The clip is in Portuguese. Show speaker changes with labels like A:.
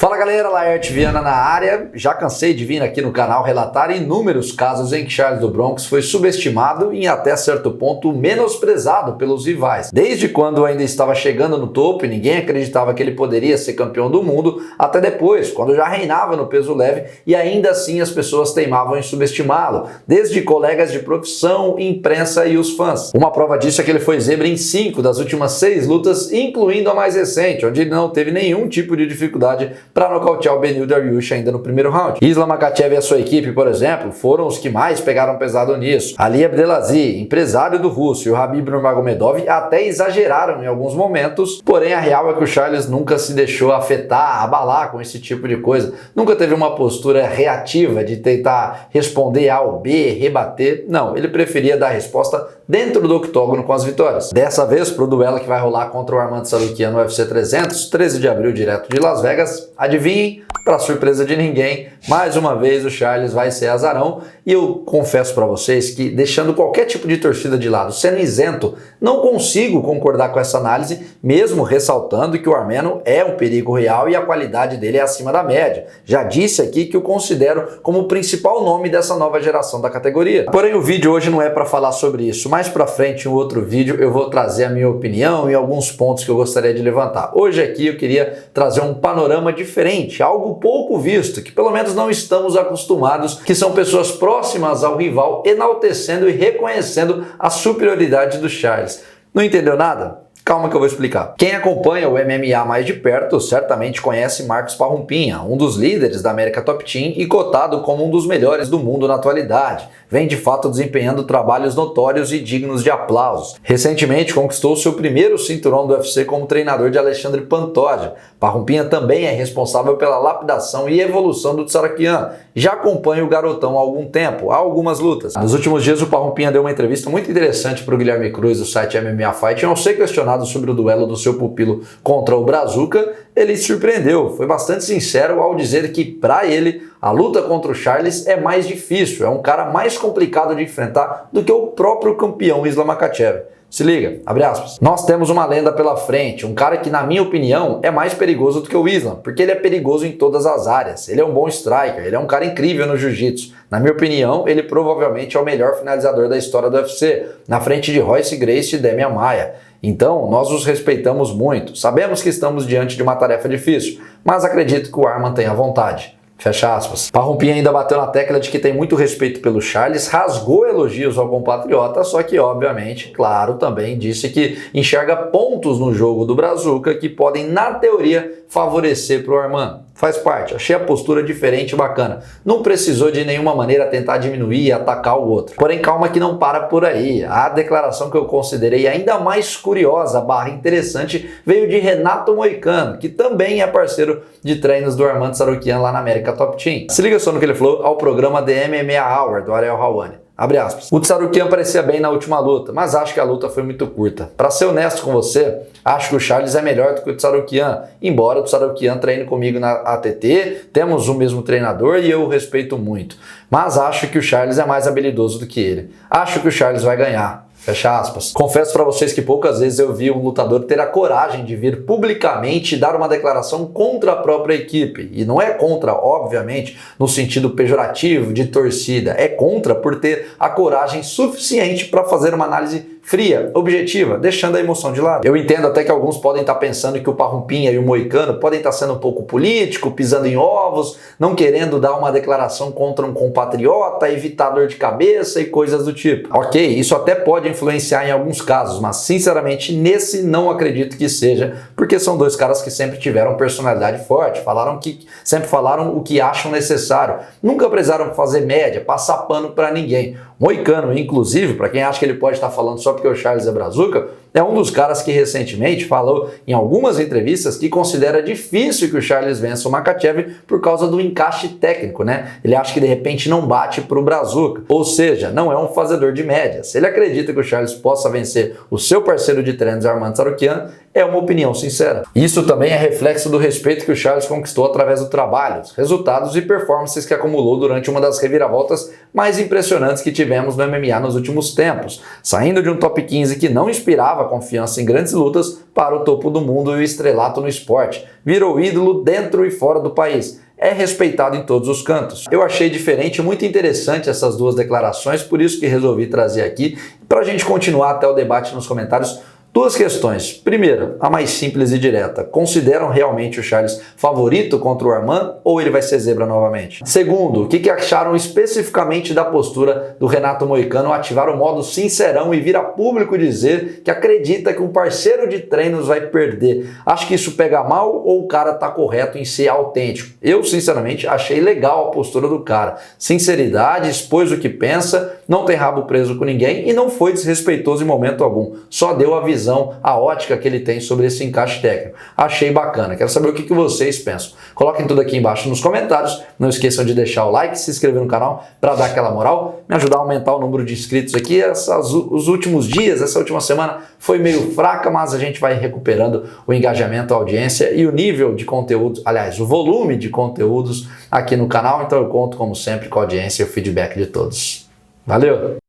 A: Fala galera, Laerte Viana na área. Já cansei de vir aqui no canal relatar inúmeros casos em que Charles do Bronx foi subestimado e até certo ponto menosprezado pelos rivais. Desde quando ainda estava chegando no topo e ninguém acreditava que ele poderia ser campeão do mundo, até depois, quando já reinava no peso leve e ainda assim as pessoas teimavam em subestimá-lo, desde colegas de profissão, imprensa e os fãs. Uma prova disso é que ele foi zebra em 5 das últimas 6 lutas, incluindo a mais recente, onde ele não teve nenhum tipo de dificuldade para nocautear o Beneil Dariush ainda no primeiro round. Islam Makhachev e a sua equipe, por exemplo, foram os que mais pegaram pesado nisso. Ali Abdelaziz, empresário do russo, e o Khabib Nurmagomedov até exageraram em alguns momentos, porém a real é que o Charles nunca se deixou afetar, abalar com esse tipo de coisa. Nunca teve uma postura reativa de tentar responder A ou B, rebater. Não, ele preferia dar a resposta dentro do octógono com as vitórias. Dessa vez, pro duelo que vai rolar contra o Arman Tsarukyan no UFC 300, 13 de abril, direto de Las Vegas, adivinhem, para surpresa de ninguém, mais uma vez o Charles vai ser azarão. E eu confesso para vocês que, deixando qualquer tipo de torcida de lado, sendo isento, não consigo concordar com essa análise, mesmo ressaltando que o armeno é um perigo real e a qualidade dele é acima da média. Já disse aqui que o considero como o principal nome dessa nova geração da categoria. Porém, o vídeo hoje não é para falar sobre isso. Mais para frente, em um outro vídeo, eu vou trazer a minha opinião e alguns pontos que eu gostaria de levantar. Hoje aqui eu queria trazer um panorama diferente, algo pouco visto, que pelo menos não estamos acostumados, que são pessoas próximas ao rival enaltecendo e reconhecendo a superioridade do Charles. Não entendeu nada? Calma que eu vou explicar. Quem acompanha o MMA mais de perto certamente conhece Marcos Parrumpinha, um dos líderes da América Top Team e cotado como um dos melhores do mundo na atualidade. Vem de fato desempenhando trabalhos notórios e dignos de aplausos. Recentemente conquistou seu primeiro cinturão do UFC como treinador de Alexandre Pantoja. Parrumpinha também é responsável pela lapidação e evolução do Tsarukyan. Já acompanha o garotão há algum tempo, há algumas lutas. Nos últimos dias o Parrumpinha deu uma entrevista muito interessante para o Guilherme Cruz do site MMA Fight e ao ser questionado sobre o duelo do seu pupilo contra o Brazuca, ele surpreendeu, foi bastante sincero ao dizer que para ele a luta contra o Charles é mais difícil, é um cara mais complicado de enfrentar do que o próprio campeão Islam Makhachev. Se liga, abre aspas. Nós temos uma lenda pela frente, um cara que, na minha opinião, é mais perigoso do que o Islam, porque ele é perigoso em todas as áreas. Ele é um bom striker, ele é um cara incrível no jiu-jitsu. Na minha opinião, ele provavelmente é o melhor finalizador da história do UFC, na frente de Royce Gracie e Demian Maia. Então, nós os respeitamos muito. Sabemos que estamos diante de uma tarefa difícil, mas acredito que o Arman tenha vontade. Fecha aspas. Parrumpinha ainda bateu na tecla de que tem muito respeito pelo Charles, rasgou elogios ao compatriota, só que, obviamente, claro, também disse que enxerga pontos no jogo do Brazuca que podem, na teoria, favorecer para o Arman. Faz parte, achei a postura diferente e bacana. Não precisou de nenhuma maneira tentar diminuir e atacar o outro. Porém, calma que não para por aí. A declaração que eu considerei ainda mais curiosa / interessante veio de Renato Moicano, que também é parceiro de treinos do Arman Tsarukyan lá na América Top Team. Se liga só no que ele falou ao programa The MMA Hour do Ariel Helwani. Abre aspas. O Tsarukyan parecia bem na última luta, mas acho que a luta foi muito curta. Para ser honesto com você, acho que o Charles é melhor do que o Tsarukyan, embora o Tsarukyan treine comigo na ATT, temos o mesmo treinador e eu o respeito muito. Mas acho que o Charles é mais habilidoso do que ele. Acho que o Charles vai ganhar. Fecha aspas. Confesso para vocês que poucas vezes eu vi um lutador ter a coragem de vir publicamente dar uma declaração contra a própria equipe. E não é contra, obviamente, no sentido pejorativo de torcida. É contra por ter a coragem suficiente para fazer uma análise fria, objetiva, deixando a emoção de lado. Eu entendo até que alguns podem estar pensando que o Parrumpinha e o Moicano podem estar sendo um pouco político, pisando em ovos, não querendo dar uma declaração contra um compatriota, evitar dor de cabeça e coisas do tipo. Ok, isso até pode influenciar em alguns casos, mas sinceramente nesse não acredito que seja, porque são dois caras que sempre tiveram personalidade forte, sempre falaram o que acham necessário, nunca precisaram fazer média, passar pano para ninguém. Moicano, inclusive, para quem acha que ele pode estar falando só porque o Charles é brazuca, é um dos caras que recentemente falou em algumas entrevistas que considera difícil que o Charles vença o Makhachev por causa do encaixe técnico, né? Ele acha que de repente não bate pro brazuca, ou seja, não é um fazedor de médias. Ele acredita que o Charles possa vencer o seu parceiro de treinos, Arman Tsarukyan, é uma opinião sincera. Isso também é reflexo do respeito que o Charles conquistou através do trabalho, resultados e performances que acumulou durante uma das reviravoltas mais impressionantes que tivemos tivemos no MMA nos últimos tempos, saindo de um top 15 que não inspirava confiança em grandes lutas para o topo do mundo e o estrelato no esporte. Virou ídolo dentro e fora do país. É respeitado em todos os cantos. Eu achei diferente e muito interessante essas duas declarações, por isso que resolvi trazer aqui, para a gente continuar até o debate nos comentários. Duas questões. Primeira, a mais simples e direta. Consideram realmente o Charles favorito contra o Arman ou ele vai ser zebra novamente? Segundo, o que acharam especificamente da postura do Renato Moicano ativar o modo sincerão e vir a público dizer que acredita que um parceiro de treinos vai perder? Acho que isso pega mal ou o cara tá correto em ser autêntico? Eu, sinceramente, achei legal a postura do cara. Sinceridade, expôs o que pensa, não tem rabo preso com ninguém e não foi desrespeitoso em momento algum. Só deu a visão, a ótica que ele tem sobre esse encaixe técnico. Achei bacana. Quero saber o que vocês pensam. Coloquem tudo aqui embaixo nos comentários. Não esqueçam de deixar o like, se inscrever no canal para dar aquela moral, me ajudar a aumentar o número de inscritos aqui. Os últimos dias, essa última semana foi meio fraca, mas a gente vai recuperando o engajamento, a audiência e o nível de conteúdo, aliás, o volume de conteúdos aqui no canal. Então eu conto, como sempre, com a audiência e o feedback de todos. Valeu!